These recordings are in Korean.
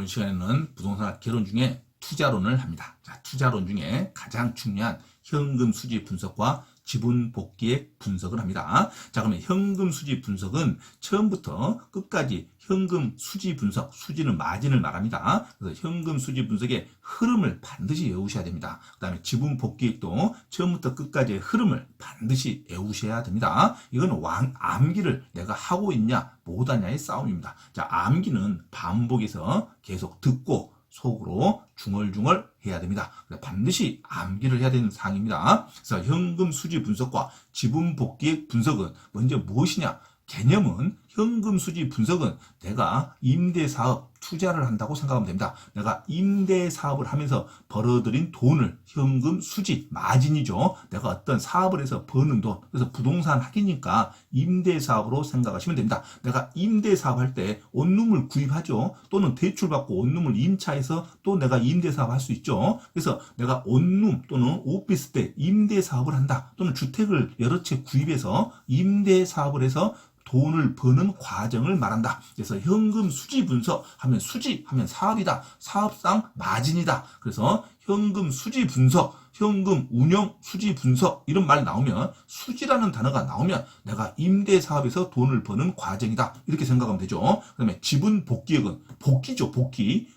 이번 시간에는 부동산 개론 중에 투자론을 합니다. 자, 투자론 중에 가장 중요한 현금 수지 분석과 지분 복귀액 분석을 합니다. 자, 그러면 현금 수지 분석은 처음부터 끝까지 현금 수지 분석, 수지는 마진을 말합니다. 그래서 현금 수지 분석의 흐름을 반드시 외우셔야 됩니다. 그 다음에 지분 복귀액도 처음부터 끝까지의 흐름을 반드시 외우셔야 됩니다. 이건 암기를 내가 하고 있냐 못하냐의 싸움입니다. 자, 암기는 반복해서 계속 듣고 속으로 중얼중얼 해야 됩니다. 반드시 암기를 해야 되는 사항입니다. 그래서 현금 수지 분석과 지분 복귀액 분석은 먼저 무엇이냐? 개념은 현금 수지 분석은 내가 임대사업 투자를 한다고 생각하면 됩니다. 내가 임대사업을 하면서 벌어들인 돈을 현금 수지, 마진이죠. 내가 어떤 사업을 해서 버는 돈, 그래서 부동산 학이니까 임대사업으로 생각하시면 됩니다. 내가 임대사업 할 때 원룸을 구입하죠. 또는 대출받고 원룸을 임차해서 또 내가 임대사업 할 수 있죠. 그래서 내가 원룸 또는 오피스텔 임대사업을 한다. 또는 주택을 여러 채 구입해서 임대사업을 해서 돈을 버는 과정을 말한다. 그래서 현금 수지 분석 하면 수지 하면 사업이다. 사업상 마진이다. 그래서 현금 수지 분석, 현금 운영 수지 분석 이런 말 나오면 수지라는 단어가 나오면 내가 임대 사업에서 돈을 버는 과정이다. 이렇게 생각하면 되죠. 그다음에 지분 복귀액은 복귀죠.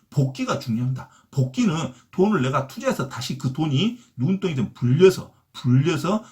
복귀가 중요합니다. 복귀는 돈을 내가 투자해서 다시 그 돈이 눈덩이든 불려서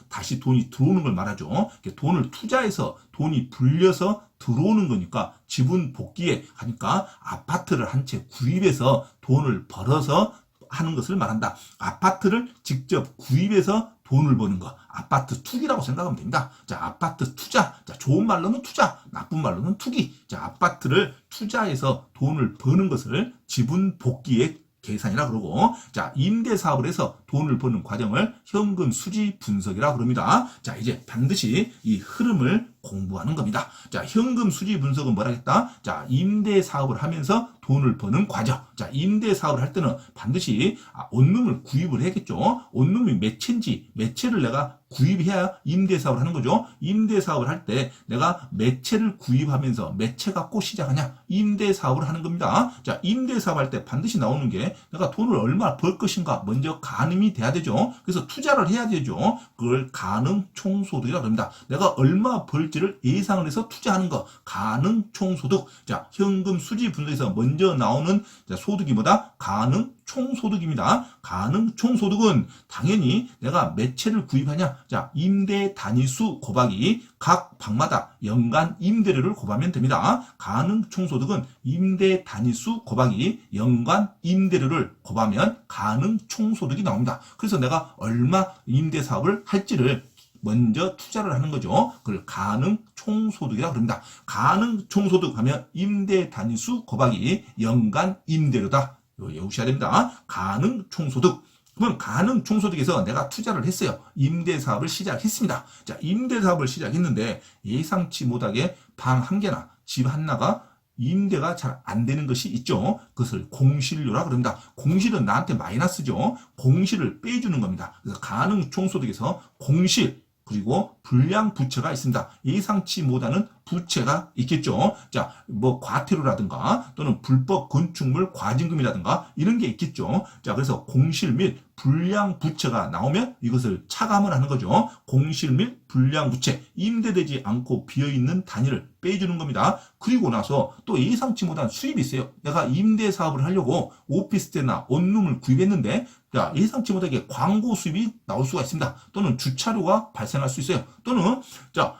다시 돈이 들어오는 걸 말하죠. 돈을 투자해서 돈이 불려서 들어오는 거니까 지분 복귀에 하니까 아파트를 한 채 구입해서 돈을 벌어서 하는 것을 말한다. 아파트를 직접 구입해서 돈을 버는 거. 아파트 투기라고 생각하면 됩니다. 자, 아파트 투자. 자, 좋은 말로는 투자, 나쁜 말로는 투기. 자, 아파트를 투자해서 돈을 버는 것을 지분 복귀액 계산이라 그러고, 자, 임대 사업을 해서 돈을 버는 과정을 현금 수지 분석이라 그럽니다. 자, 이제 반드시 이 흐름을 공부하는 겁니다. 자, 현금 수지 분석은 뭐라겠다? 자, 임대 사업을 하면서 돈을 버는 과정. 자, 임대 사업을 할 때는 반드시 원룸을 구입을 해야겠죠. 원룸이 몇 채인지, 몇 채를 내가 구입해야 임대 사업을 하는 거죠. 임대 사업을 할 때 내가 몇 채를 구입하면서 몇 채 갖고 시작하냐? 임대 사업을 하는 겁니다. 자, 임대 사업 할 때 반드시 나오는 게 내가 돈을 얼마 벌 것인가 먼저 가늠이 돼야 되죠. 그래서 투자를 해야 되죠. 그걸 가능 총소득이라고 합니다. 내가 얼마 벌지를 예상을 해서 투자하는 거 가능 총소득. 자, 현금 수지 분석에서 먼저 나오는 소득이 뭐다? 가능 총소득입니다. 가능 총소득은 당연히 내가 몇 채를 구입하냐? 자, 임대 단위수 곱하기 각 방마다 연간 임대료를 곱하면 됩니다. 가능 총소득은 임대 단위수 곱하기 연간 임대료를 곱하면 가능 총소득이 나옵니다. 그래서 내가 얼마 임대 사업을 할지를 먼저 투자를 하는 거죠. 그걸 가능 총소득이라고 합니다. 가능 총소득 하면 임대 단위수 곱하기 연간 임대료다. 이거 외우셔야 됩니다. 가능 총소득. 그러면 가능 총소득에서 내가 투자를 했어요. 임대 사업을 시작했습니다. 자, 임대 사업을 시작했는데 예상치 못하게 방 한 개나 집 하나가 임대가 잘 안 되는 것이 있죠. 그것을 공실료라 그럽니다. 공실은 나한테 마이너스죠. 공실을 빼주는 겁니다. 그래서 가능 총소득에서 공실 그리고 불량 부채가 있습니다. 예상치 못하는 부채가 있겠죠. 자, 뭐 과태료라든가 또는 불법 건축물 과징금이라든가 이런 게 있겠죠. 자, 그래서 공실 및 불량 부채가 나오면 이것을 차감을 하는 거죠. 공실 및 불량 부채, 임대되지 않고 비어있는 단위를 빼주는 겁니다. 그리고 나서 또 예상치 못한 수입이 있어요. 내가 임대 사업을 하려고 오피스텔이나 원룸을 구입했는데 자, 예상치 못하게 광고 수입이 나올 수가 있습니다. 또는 주차료가 발생할 수 있어요. 또는 자,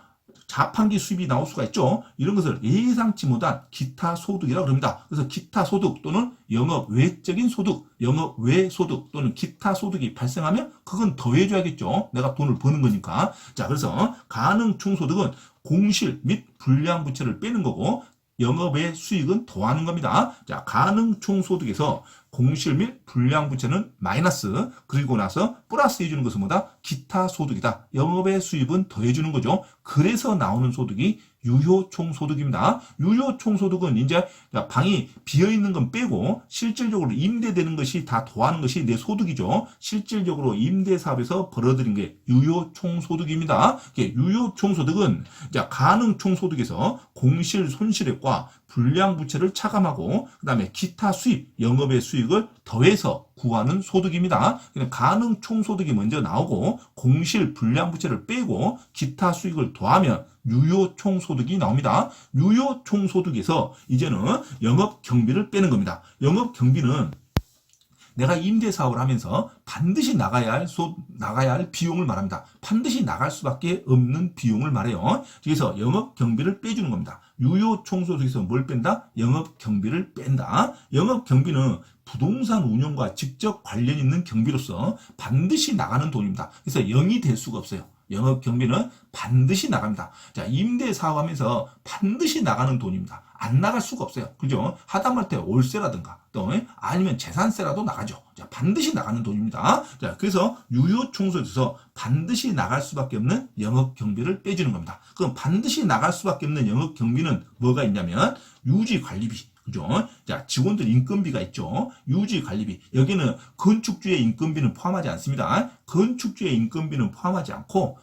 자판기 수입이 나올 수가 있죠. 이런 것을 예상치 못한 기타 소득이라고 합니다. 그래서 기타 소득 또는 영업 외적인 소득, 영업 외 소득 또는 기타 소득이 발생하면 그건 더해줘야겠죠. 내가 돈을 버는 거니까. 자, 그래서 가능 총소득은 공실 및 불량 부채를 빼는 거고 영업의 수익은 더하는 겁니다. 자, 가능 총소득에서 공실 및 불량 부채는 마이너스, 그리고 나서 플러스 해주는 것은 뭐다? 기타 소득이다. 영업의 수입은 더해주는 거죠. 그래서 나오는 소득이 유효 총소득입니다. 유효 총소득은 이제 방이 비어있는 건 빼고 실질적으로 임대되는 것이 다 더하는 것이 내 소득이죠. 실질적으로 임대사업에서 벌어들인 게 유효 총소득입니다. 유효 총소득은 가능 총소득에서 공실 손실액과 불량부채를 차감하고 그다음에 기타 수입, 영업의 수익을 더해서 구하는 소득입니다. 가능 총소득이 먼저 나오고 공실 불량부채를 빼고 기타 수익을 더하면 유효 총소득이 나옵니다. 유효 총소득에서 이제는 영업 경비를 빼는 겁니다. 영업 경비는 내가 임대 사업을 하면서 반드시 나가야 할 비용을 말합니다. 반드시 나갈 수밖에 없는 비용을 말해요. 그래서 영업 경비를 빼주는 겁니다. 유효 총소득에서 뭘 뺀다? 영업 경비를 뺀다. 영업 경비는 부동산 운영과 직접 관련 있는 경비로서 반드시 나가는 돈입니다. 그래서 0이 될 수가 없어요. 영업 경비는 반드시 나갑니다. 자, 임대 사업하면서 반드시 나가는 돈입니다. 안 나갈 수가 없어요. 그죠? 하다못해 월세라든가 또 아니면 재산세라도 나가죠. 자, 반드시 나가는 돈입니다. 자, 그래서 유효 총소득에서 반드시 나갈 수밖에 없는 영업 경비를 빼주는 겁니다. 그럼 반드시 나갈 수밖에 없는 영업 경비는 뭐가 있냐면 유지 관리비. 그죠? 자, 직원들 인건비가 있죠. 유지 관리비. 여기는 건축주의 인건비는 포함하지 않습니다. 건축주의 인건비는 포함하지 않고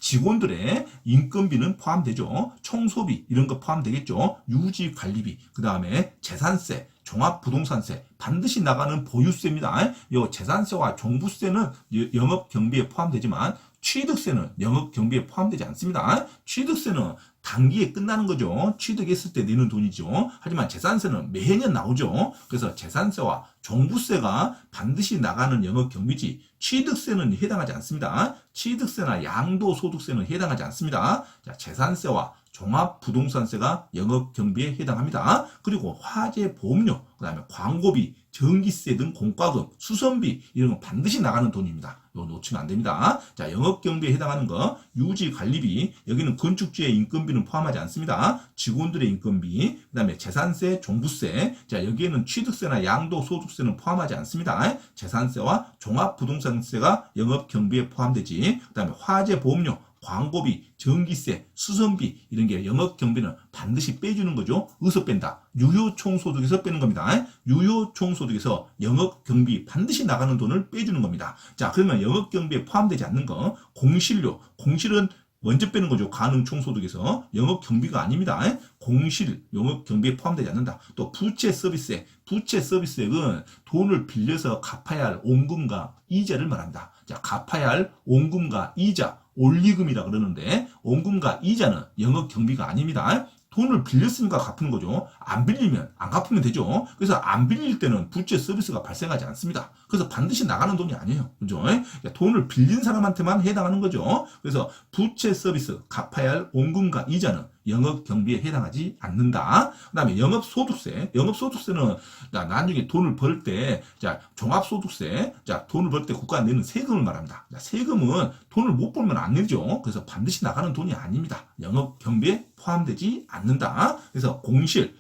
직원들의 인건비는 포함되죠. 청소비 이런 거 포함되겠죠. 유지 관리비. 그다음에 재산세, 종합부동산세, 반드시 나가는 보유세입니다. 요 재산세와 종부세는 영업 경비에 포함되지만 취득세는 영업 경비에 포함되지 않습니다. 취득세는 단기에 끝나는 거죠. 취득했을 때 내는 돈이죠. 하지만 재산세는 매년 나오죠. 그래서 재산세와 종부세가 반드시 나가는 영업 경비지 취득세는 해당하지 않습니다. 취득세나 양도소득세는 해당하지 않습니다. 자, 재산세와 종합부동산세가 영업경비에 해당합니다. 그리고 화재 보험료, 그 다음에 광고비, 전기세 등 공과금, 수선비 이런 거 반드시 나가는 돈입니다. 이거 놓치면 안 됩니다. 자, 영업경비에 해당하는 거 유지관리비, 여기는 건축주의 인건비는 포함하지 않습니다. 직원들의 인건비, 그 다음에 재산세, 종부세, 자 여기에는 취득세나 양도소득세는 포함하지 않습니다. 재산세와 종합부동산세가 영업경비에 포함되지. 그 다음에 화재 보험료, 광고비, 전기세, 수선비 이런 게 영업경비는 반드시 빼주는 거죠. 어디서 뺀다? 유효총소득에서 빼는 겁니다. 유효총소득에서 영업경비 반드시 나가는 돈을 빼주는 겁니다. 자, 그러면 영업경비에 포함되지 않는 거 공실료, 공실은 먼저 빼는 거죠. 가능총소득에서 영업경비가 아닙니다. 공실, 영업경비에 포함되지 않는다. 또 부채서비스액, 부채서비스액은 돈을 빌려서 갚아야 할 원금과 이자를 말합니다. 자, 갚아야 할 원금과 이자, 원리금이라 그러는데 원금과 이자는 영업경비가 아닙니다. 돈을 빌렸으니까 갚는 거죠. 안 빌리면 안 갚으면 되죠. 그래서 안 빌릴 때는 부채 서비스가 발생하지 않습니다. 그래서 반드시 나가는 돈이 아니에요. 그죠? 그러니까 돈을 빌린 사람한테만 해당하는 거죠. 그래서 부채 서비스, 갚아야 할 원금과 이자는 영업경비에 해당하지 않는다. 그 다음에 영업소득세. 영업소득세는 나중에 돈을 벌 때, 자, 종합소득세. 자, 돈을 벌 때 국가가 내는 세금을 말합니다. 자, 세금은 돈을 못 벌면 안 내죠. 그래서 반드시 나가는 돈이 아닙니다. 영업경비에 포함되지 않는다. 그래서 공실,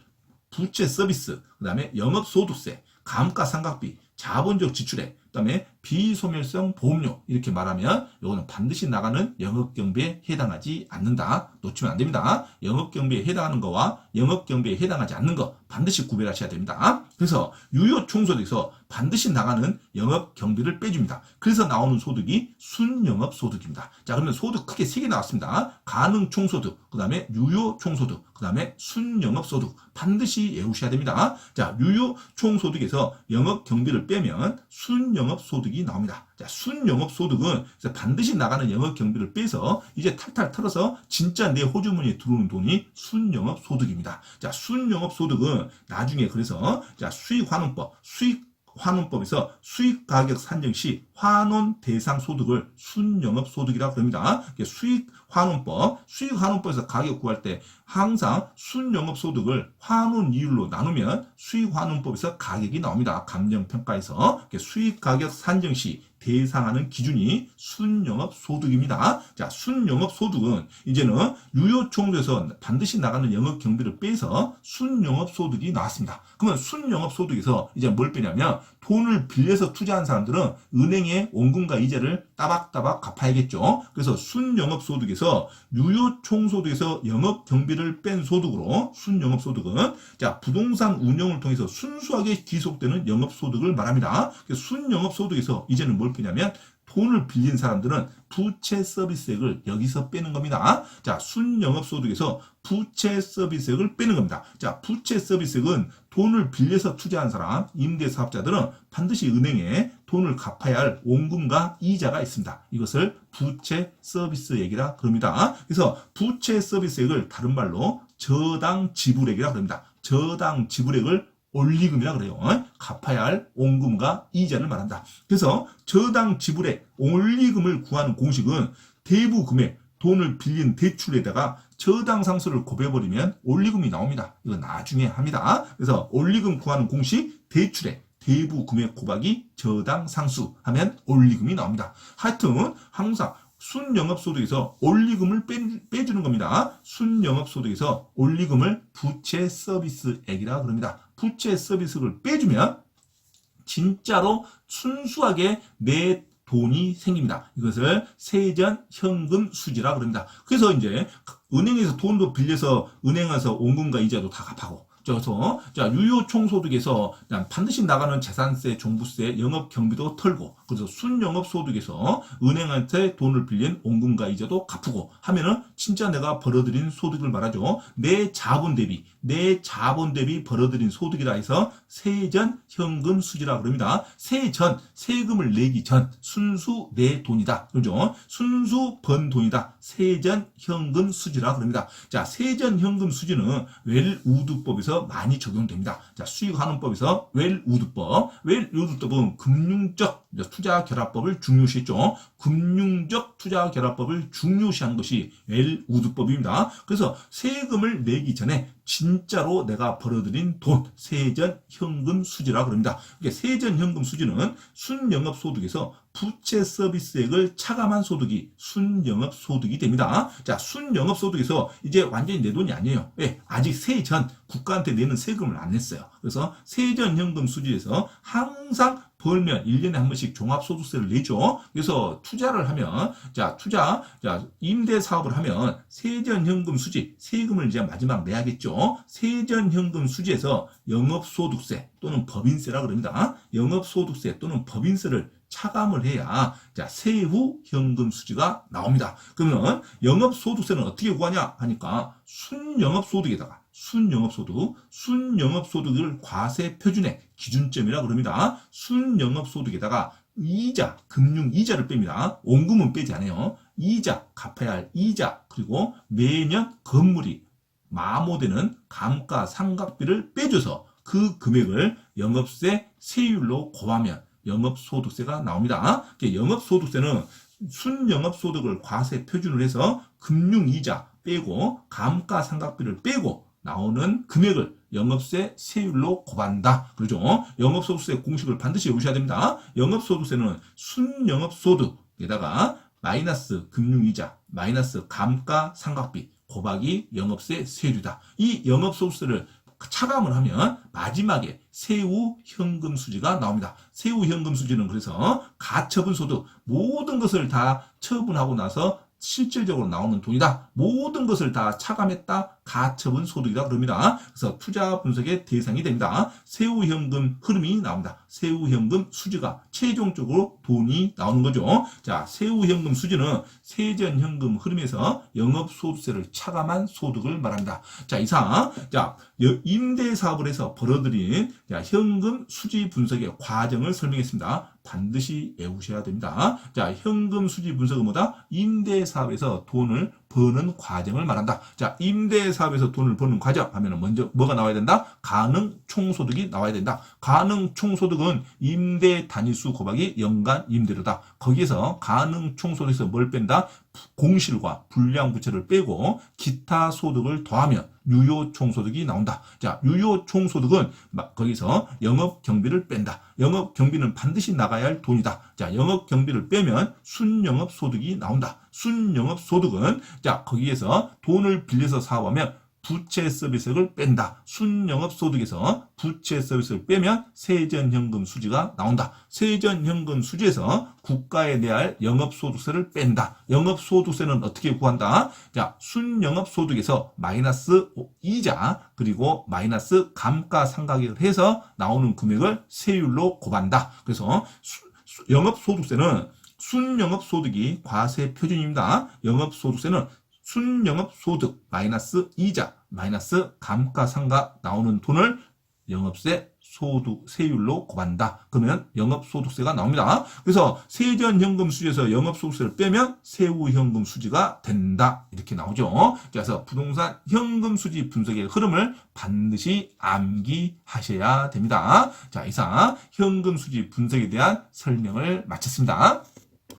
부채 서비스, 그 다음에 영업소득세, 감가상각비, 자본적 지출액, 그 다음에 비소멸성 보험료 이렇게 말하면 이거는 반드시 나가는 영업경비에 해당하지 않는다. 놓치면 안 됩니다. 영업경비에 해당하는 거와 영업경비에 해당하지 않는 거 반드시 구별하셔야 됩니다. 그래서 유효총소득에서 반드시 나가는 영업경비를 빼줍니다. 그래서 나오는 소득이 순영업소득입니다. 자, 그러면 소득 크게 3개 나왔습니다. 가능총소득, 그 다음에 유효총소득, 그 다음에 순영업소득 반드시 외우셔야 됩니다. 자, 유효총소득에서 영업경비를 빼면 순영업소득이 나옵니다. 자, 순영업소득은 반드시 나가는 영업경비를 빼서 이제 탈탈 털어서 진짜 내 호주머니에 들어오는 돈이 순영업소득입니다. 자, 순영업소득은 나중에 그래서 자, 수익환원법, 수익환원법에서 수익가격 산정 시 환원 대상 소득을 순영업소득이라고 합니다. 수익환원법에서 가격 구할 때 항상 순영업소득을 환원이율로 나누면 수익환원법에서 가격이 나옵니다. 감정평가에서 수익가격 산정 시 대상하는 기준이 순영업소득입니다. 자, 순영업소득은 이제는 유효총소득에서 반드시 나가는 영업경비를 빼서 순영업소득이 나왔습니다. 그러면 순영업소득에서 이제 뭘 빼냐면 돈을 빌려서 투자한 사람들은 은행에 원금과 이자를 따박따박 갚아야겠죠. 그래서 순영업소득에서 유효총소득에서 영업경비를 뺀 소득으로 순영업소득은 자, 부동산 운영을 통해서 순수하게 지속되는 영업소득을 말합니다. 순영업소득에서 이제는 뭘 빼냐면 돈을 빌린 사람들은 부채 서비스액을 여기서 빼는 겁니다. 자, 순영업소득에서 부채 서비스액을 빼는 겁니다. 자, 부채 서비스액은 돈을 빌려서 투자한 사람, 임대사업자들은 반드시 은행에 돈을 갚아야 할 원금과 이자가 있습니다. 이것을 부채 서비스액이라 그럽니다. 그래서 부채 서비스액을 다른 말로 저당 지불액이라 그럽니다. 저당 지불액을 원리금이라 그래요. 갚아야 할 원금과 이자를 말한다. 그래서 저당 지불액 원리금을 구하는 공식은 대부 금액 돈을 빌린 대출에다가 저당 상수를 곱해버리면 원리금이 나옵니다. 이거 나중에 합니다. 그래서 원리금 구하는 공식 대출액 대부 금액 곱하기 저당 상수 하면 원리금이 나옵니다. 하여튼 항상 순영업소득에서 원리금을 빼주는 겁니다. 순영업소득에서 원리금을 부채 서비스액이라 그럽니다. 부채 서비스를 빼주면 진짜로 순수하게 내 돈이 생깁니다. 이것을 세전 현금 수지라 그럽니다. 그래서 이제 은행에서 돈도 빌려서 은행에서 원금과 이자도 다 갚하고, 그래서 자, 유효 총소득에서 반드시 나가는 재산세, 종부세, 영업 경비도 털고, 그래서 순영업 소득에서 은행한테 돈을 빌린 원금과 이자도 갚고 하면은 진짜 내가 벌어들인 소득을 말하죠. 내 자본 대비 벌어들인 소득이라 해서 세전 현금 수지라 그럽니다. 세금을 내기 전 순수 내 돈이다. 그죠? 순수 번 돈이다. 세전 현금 수지라 그럽니다. 자, 세전 현금 수지는 웰우드법에서 많이 적용됩니다. 자, 수익환원법에서 웰우드법은 금융적 투자 결합법을 중요시했죠. 금융적 투자 결합법을 중요시한 것이 웰우드법입니다. 그래서 세금을 내기 전에 진짜로 내가 벌어들인 돈, 세전 현금 수지라 그럽니다. 세전 현금 수지는 순영업 소득에서 부채 서비스액을 차감한 소득이 순영업 소득이 됩니다. 자, 순영업 소득에서 이제 완전히 내 돈이 아니에요. 왜? 아직 세전 국가한테 내는 세금을 안 냈어요. 그래서 세전 현금 수지에서 항상 벌면 1년에 한 번씩 종합소득세를 내죠. 그래서 투자를 하면, 임대 사업을 하면 세전현금 수지, 세금을 이제 마지막 내야겠죠. 세전현금 수지에서 영업소득세 또는 법인세라 그럽니다. 영업소득세 또는 법인세를 차감을 해야 세후 현금 수지가 나옵니다. 그러면 영업소득세는 어떻게 구하냐 하니까 순영업소득을 과세 표준의 기준점이라 그럽니다. 순영업소득에다가 이자, 금융이자를 뺍니다. 원금은 빼지 않아요. 이자, 갚아야 할 이자, 그리고 매년 건물이 마모되는 감가상각비를 빼줘서 그 금액을 영업세 세율로 곱하면 영업소득세가 나옵니다. 영업소득세는 순영업소득을 과세 표준을 해서 금융이자 빼고 감가상각비를 빼고 나오는 금액을 영업세 세율로 곱한다. 그렇죠? 영업소득세 공식을 반드시 외우셔야 됩니다. 영업소득세는 순영업소득에다가 마이너스 금융이자, 마이너스 감가상각비 곱하기 영업세 세율이다. 이 영업소득세를 차감을 하면 마지막에 세후 현금 수지가 나옵니다. 세후 현금 수지는 그래서 가처분 소득 모든 것을 다 처분하고 나서 실질적으로 나오는 돈이다. 모든 것을 다 차감했다. 가처분 소득이다 그럽니다. 그래서 투자 분석의 대상이 됩니다. 세후 현금 흐름이 나옵니다. 세후 현금 수지가 최종적으로 돈이 나오는 거죠. 자, 세후 현금 수지는 세전 현금 흐름에서 영업소득세를 차감한 소득을 말합니다. 자, 이상 임대 사업을 해서 벌어들인 현금 수지 분석의 과정을 설명했습니다. 반드시 외우셔야 됩니다. 자, 현금 수지 분석은 뭐다? 임대 사업에서 돈을 버는 과정을 말한다. 자, 임대 사업에서 돈을 버는 과정 하면은 먼저 뭐가 나와야 된다? 가능 총소득이 나와야 된다. 가능 총소득은 임대 단위수 곱하기 연간 임대료다. 거기에서 가능 총소득에서 뭘 뺀다? 공실과 불량부채를 빼고 기타 소득을 더하면 유효 총소득이 나온다. 자, 유효 총소득은 거기서 영업 경비를 뺀다. 영업 경비는 반드시 나가야 할 돈이다. 자, 영업 경비를 빼면 순영업 소득이 나온다. 순영업 소득은 거기에서 돈을 빌려서 사업하면 부채 서비스액을 뺀다. 순영업 소득에서 부채 서비스를 빼면 세전현금 수지가 나온다. 세전현금 수지에서 국가에 내야 할 영업소득세를 뺀다. 영업소득세는 어떻게 구한다? 자, 순영업 소득에서 마이너스 이자 그리고 마이너스 감가상각을 해서 나오는 금액을 세율로 곱한다. 그래서 영업소득세는 순영업소득이 과세 표준입니다. 영업소득세는 순영업소득 마이너스 이자 마이너스 감가상각 나오는 돈을 영업세 세율로 곱한다. 그러면 영업소득세가 나옵니다. 그래서 세전현금수지에서 영업소득세를 빼면 세후현금수지가 된다. 이렇게 나오죠. 그래서 부동산 현금수지 분석의 흐름을 반드시 암기하셔야 됩니다. 자, 이상 현금수지 분석에 대한 설명을 마쳤습니다.